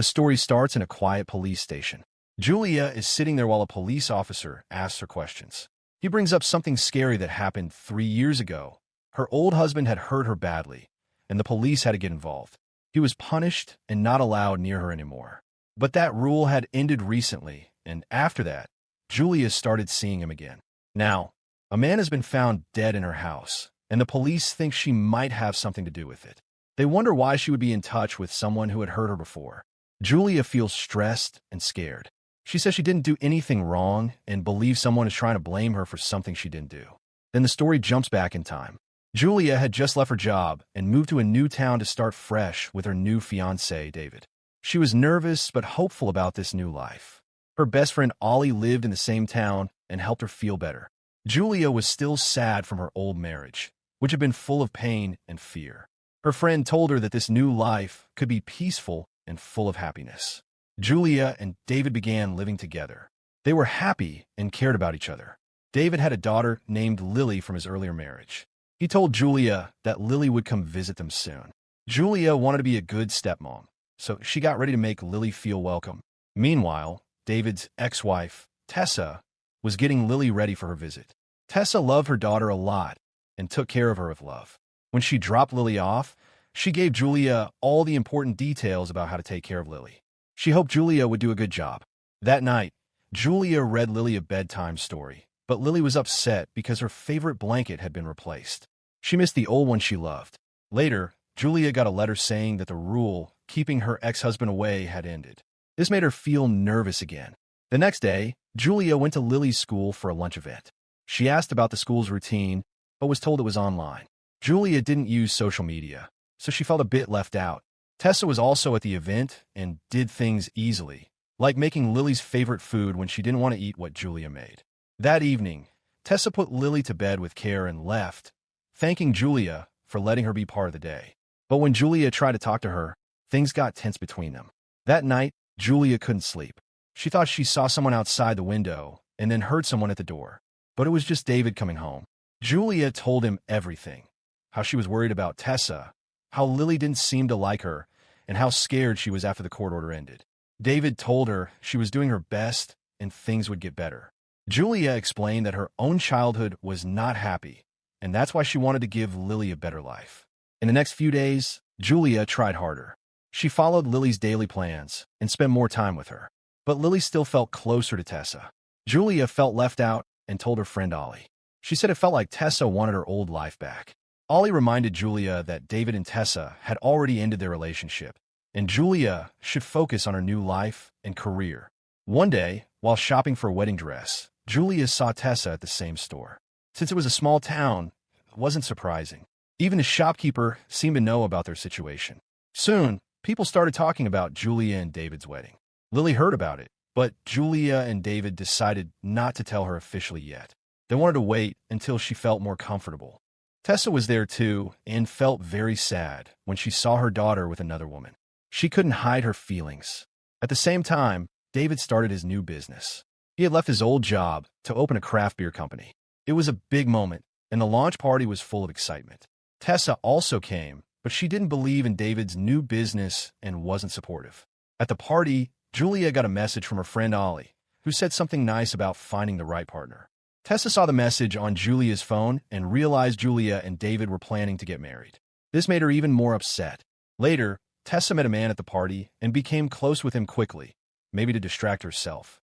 The story starts in a quiet police station. Julia is sitting there while a police officer asks her questions. He brings up something scary that happened 3 years ago. Her old husband had hurt her badly, and the police had to get involved. He was punished and not allowed near her anymore. But that rule had ended recently, and after that, Julia started seeing him again. Now, a man has been found dead in her house, and the police think she might have something to do with it. They wonder why she would be in touch with someone who had hurt her before. Julia feels stressed and scared. She says she didn't do anything wrong and believes someone is trying to blame her for something she didn't do. Then the story jumps back in time. Julia had just left her job and moved to a new town to start fresh with her new fiancé, David. She was nervous but hopeful about this new life. Her best friend Ollie lived in the same town and helped her feel better. Julia was still sad from her old marriage, which had been full of pain and fear. Her friend told her that this new life could be peaceful and full of happiness. Julia and David began living together. They were happy and cared about each other. David had a daughter named Lily from his earlier marriage. He told Julia that Lily would come visit them soon. Julia wanted to be a good stepmom, so she got ready to make Lily feel welcome. Meanwhile, David's ex-wife, Tessa, was getting Lily ready for her visit. Tessa loved her daughter a lot and took care of her with love. When she dropped Lily off, she gave Julia all the important details about how to take care of Lily. She hoped Julia would do a good job. That night, Julia read Lily a bedtime story, but Lily was upset because her favorite blanket had been replaced. She missed the old one she loved. Later, Julia got a letter saying that the rule keeping her ex-husband away had ended. This made her feel nervous again. The next day, Julia went to Lily's school for a lunch event. She asked about the school's routine, but was told it was online. Julia didn't use social media, so she felt a bit left out. Tessa was also at the event and did things easily, like making Lily's favorite food when she didn't want to eat what Julia made. That evening, Tessa put Lily to bed with care and left, thanking Julia for letting her be part of the day. But when Julia tried to talk to her, things got tense between them. That night, Julia couldn't sleep. She thought she saw someone outside the window and then heard someone at the door. But it was just David coming home. Julia told him everything. How she was worried about Tessa, how Lily didn't seem to like her, and how scared she was after the court order ended. David told her she was doing her best and things would get better. Julia explained that her own childhood was not happy, and that's why she wanted to give Lily a better life. In the next few days, Julia tried harder. She followed Lily's daily plans and spent more time with her. But Lily still felt closer to Tessa. Julia felt left out and told her friend Ollie. She said it felt like Tessa wanted her old life back. Ollie reminded Julia that David and Tessa had already ended their relationship, and Julia should focus on her new life and career. One day, while shopping for a wedding dress, Julia saw Tessa at the same store. Since it was a small town, it wasn't surprising. Even the shopkeeper seemed to know about their situation. Soon, people started talking about Julia and David's wedding. Lily heard about it, but Julia and David decided not to tell her officially yet. They wanted to wait until she felt more comfortable. Tessa was there too and felt very sad when she saw her daughter with another woman. She couldn't hide her feelings. At the same time, David started his new business. He had left his old job to open a craft beer company. It was a big moment, and the launch party was full of excitement. Tessa also came, but she didn't believe in David's new business and wasn't supportive. At the party, Julia got a message from her friend Ollie, who said something nice about finding the right partner. Tessa saw the message on Julia's phone and realized Julia and David were planning to get married. This made her even more upset. Later, Tessa met a man at the party and became close with him quickly, maybe to distract herself.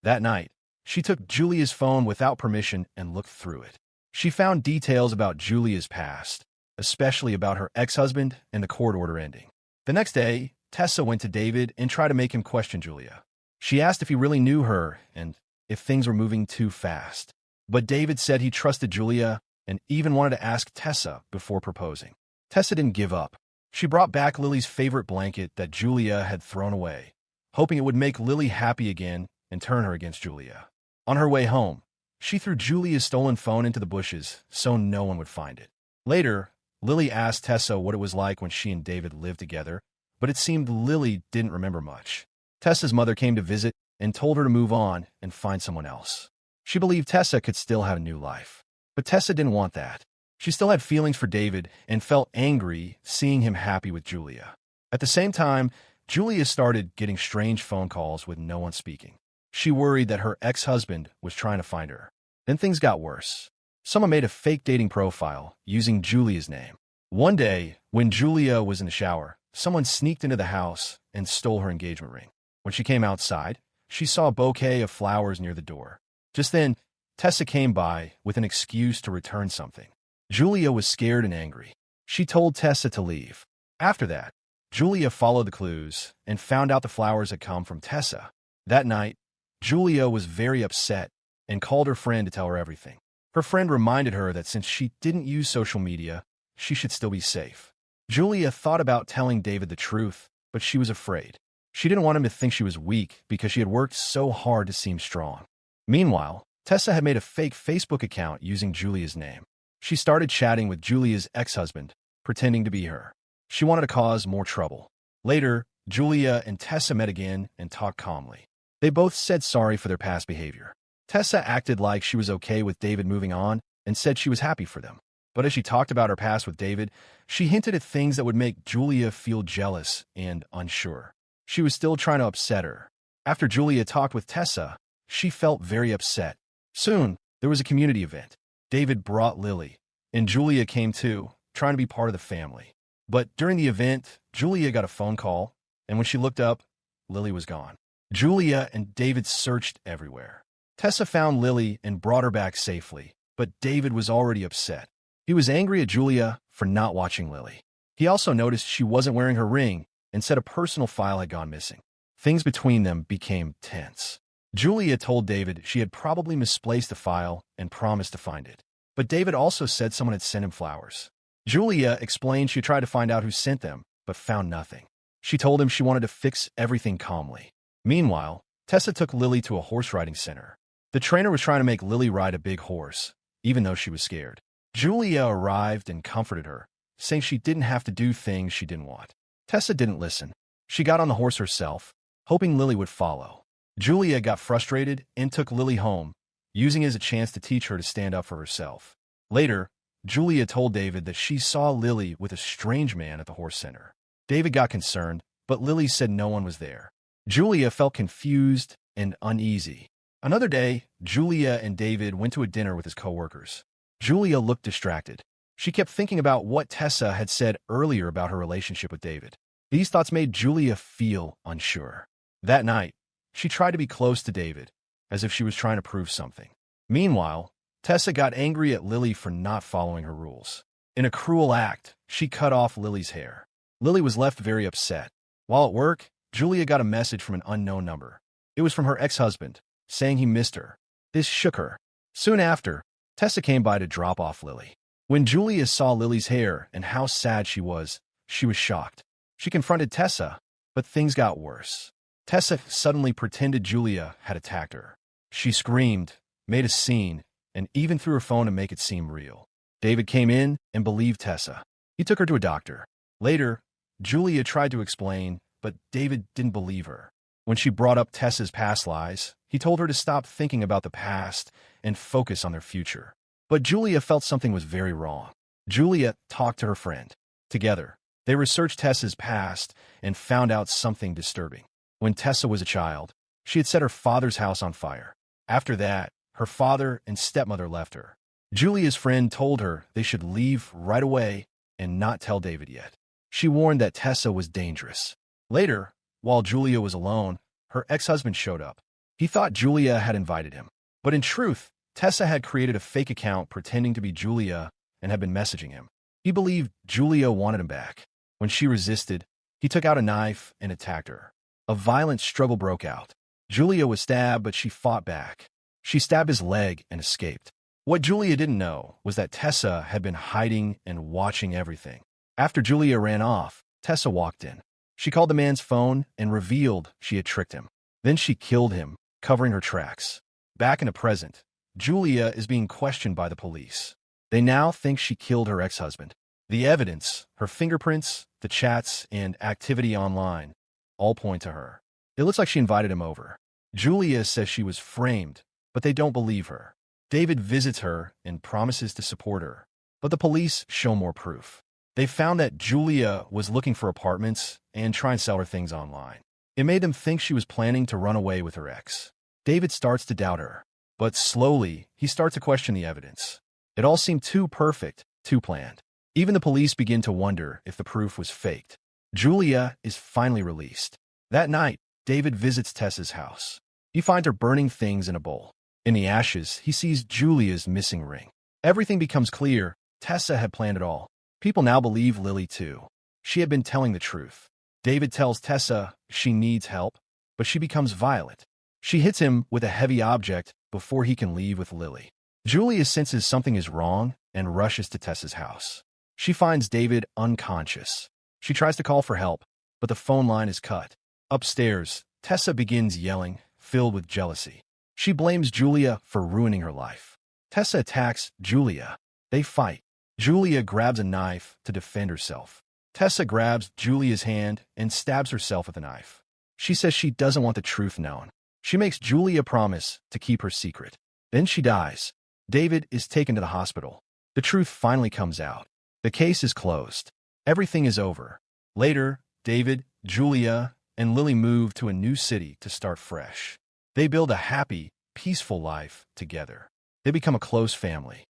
That night, she took Julia's phone without permission and looked through it. She found details about Julia's past, especially about her ex-husband and the court order ending. The next day, Tessa went to David and tried to make him question Julia. She asked if he really knew her and if things were moving too fast. But David said he trusted Julia and even wanted to ask Tessa before proposing. Tessa didn't give up. She brought back Lily's favorite blanket that Julia had thrown away, hoping it would make Lily happy again and turn her against Julia. On her way home, she threw Julia's stolen phone into the bushes so no one would find it. Later, Lily asked Tessa what it was like when she and David lived together, but it seemed Lily didn't remember much. Tessa's mother came to visit and told her to move on and find someone else. She believed Tessa could still have a new life. But Tessa didn't want that. She still had feelings for David and felt angry seeing him happy with Julia. At the same time, Julia started getting strange phone calls with no one speaking. She worried that her ex-husband was trying to find her. Then things got worse. Someone made a fake dating profile using Julia's name. One day, when Julia was in the shower, someone sneaked into the house and stole her engagement ring. When she came outside, she saw a bouquet of flowers near the door. Just then, Tessa came by with an excuse to return something. Julia was scared and angry. She told Tessa to leave. After that, Julia followed the clues and found out the flowers had come from Tessa. That night, Julia was very upset and called her friend to tell her everything. Her friend reminded her that since she didn't use social media, she should still be safe. Julia thought about telling David the truth, but she was afraid. She didn't want him to think she was weak because she had worked so hard to seem strong. Meanwhile, Tessa had made a fake Facebook account using Julia's name. She started chatting with Julia's ex-husband, pretending to be her. She wanted to cause more trouble. Later, Julia and Tessa met again and talked calmly. They both said sorry for their past behavior. Tessa acted like she was okay with David moving on and said she was happy for them. But as she talked about her past with David, she hinted at things that would make Julia feel jealous and unsure. She was still trying to upset her. After Julia talked with Tessa, she felt very upset. Soon, there was a community event. David brought Lily, and Julia came too, trying to be part of the family. But during the event, Julia got a phone call, and when she looked up, Lily was gone. Julia and David searched everywhere. Tessa found Lily and brought her back safely, but David was already upset. He was angry at Julia for not watching Lily. He also noticed she wasn't wearing her ring and said a personal file had gone missing. Things between them became tense. Julia told David she had probably misplaced the file and promised to find it. But David also said someone had sent him flowers. Julia explained she tried to find out who sent them, but found nothing. She told him she wanted to fix everything calmly. Meanwhile, Tessa took Lily to a horse riding center. The trainer was trying to make Lily ride a big horse, even though she was scared. Julia arrived and comforted her, saying she didn't have to do things she didn't want. Tessa didn't listen. She got on the horse herself, hoping Lily would follow. Julia got frustrated and took Lily home, using it as a chance to teach her to stand up for herself. Later, Julia told David that she saw Lily with a strange man at the horse center. David got concerned, but Lily said no one was there. Julia felt confused and uneasy. Another day, Julia and David went to a dinner with his coworkers. Julia looked distracted. She kept thinking about what Tessa had said earlier about her relationship with David. These thoughts made Julia feel unsure. That night, she tried to be close to David, as if she was trying to prove something. Meanwhile, Tessa got angry at Lily for not following her rules. In a cruel act, she cut off Lily's hair. Lily was left very upset. While at work, Julia got a message from an unknown number. It was from her ex-husband, saying he missed her. This shook her. Soon after, Tessa came by to drop off Lily. When Julia saw Lily's hair and how sad she was shocked. She confronted Tessa, but things got worse. Tessa suddenly pretended Julia had attacked her. She screamed, made a scene, and even threw her phone to make it seem real. David came in and believed Tessa. He took her to a doctor. Later, Julia tried to explain, but David didn't believe her. When she brought up Tessa's past lies, he told her to stop thinking about the past and focus on their future. But Julia felt something was very wrong. Julia talked to her friend. Together, they researched Tessa's past and found out something disturbing. When Tessa was a child, she had set her father's house on fire. After that, her father and stepmother left her. Julia's friend told her they should leave right away and not tell David yet. She warned that Tessa was dangerous. Later, while Julia was alone, her ex-husband showed up. He thought Julia had invited him. But in truth, Tessa had created a fake account pretending to be Julia and had been messaging him. He believed Julia wanted him back. When she resisted, he took out a knife and attacked her. A violent struggle broke out. Julia was stabbed, but she fought back. She stabbed his leg and escaped. What Julia didn't know was that Tessa had been hiding and watching everything. After Julia ran off, Tessa walked in. She called the man's phone and revealed she had tricked him. Then she killed him, covering her tracks. Back in the present, Julia is being questioned by the police. They now think she killed her ex-husband. The evidence, her fingerprints, the chats, and activity online, all point to her. It looks like she invited him over. Julia says she was framed, but they don't believe her. David visits her and promises to support her, but the police show more proof. They found that Julia was looking for apartments and trying to sell her things online. It made them think she was planning to run away with her ex. David starts to doubt her, but slowly, he starts to question the evidence. It all seemed too perfect, too planned. Even the police begin to wonder if the proof was faked. Julia is finally released. That night, David visits Tessa's house. He finds her burning things in a bowl. In the ashes, he sees Julia's missing ring. Everything becomes clear. Tessa had planned it all. People now believe Lily too. She had been telling the truth. David tells Tessa she needs help, but she becomes violent. She hits him with a heavy object before he can leave with Lily. Julia senses something is wrong and rushes to Tessa's house. She finds David unconscious. She tries to call for help, but the phone line is cut. Upstairs, Tessa begins yelling, filled with jealousy. She blames Julia for ruining her life. Tessa attacks Julia. They fight. Julia grabs a knife to defend herself. Tessa grabs Julia's hand and stabs herself with a knife. She says she doesn't want the truth known. She makes Julia promise to keep her secret. Then she dies. David is taken to the hospital. The truth finally comes out. The case is closed. Everything is over. Later, David, Julia, and Lily move to a new city to start fresh. They build a happy, peaceful life together. They become a close family.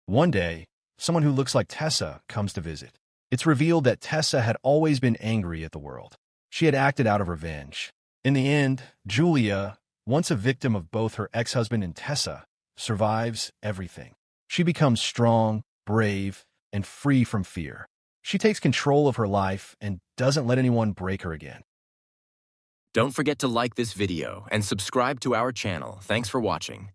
One day, someone who looks like Tessa comes to visit. It's revealed that Tessa had always been angry at the world. She had acted out of revenge. In the end, Julia, once a victim of both her ex-husband and Tessa, survives everything. She becomes strong, brave, and free from fear. She takes control of her life and doesn't let anyone break her again. Don't forget to like this video and subscribe to our channel. Thanks for watching.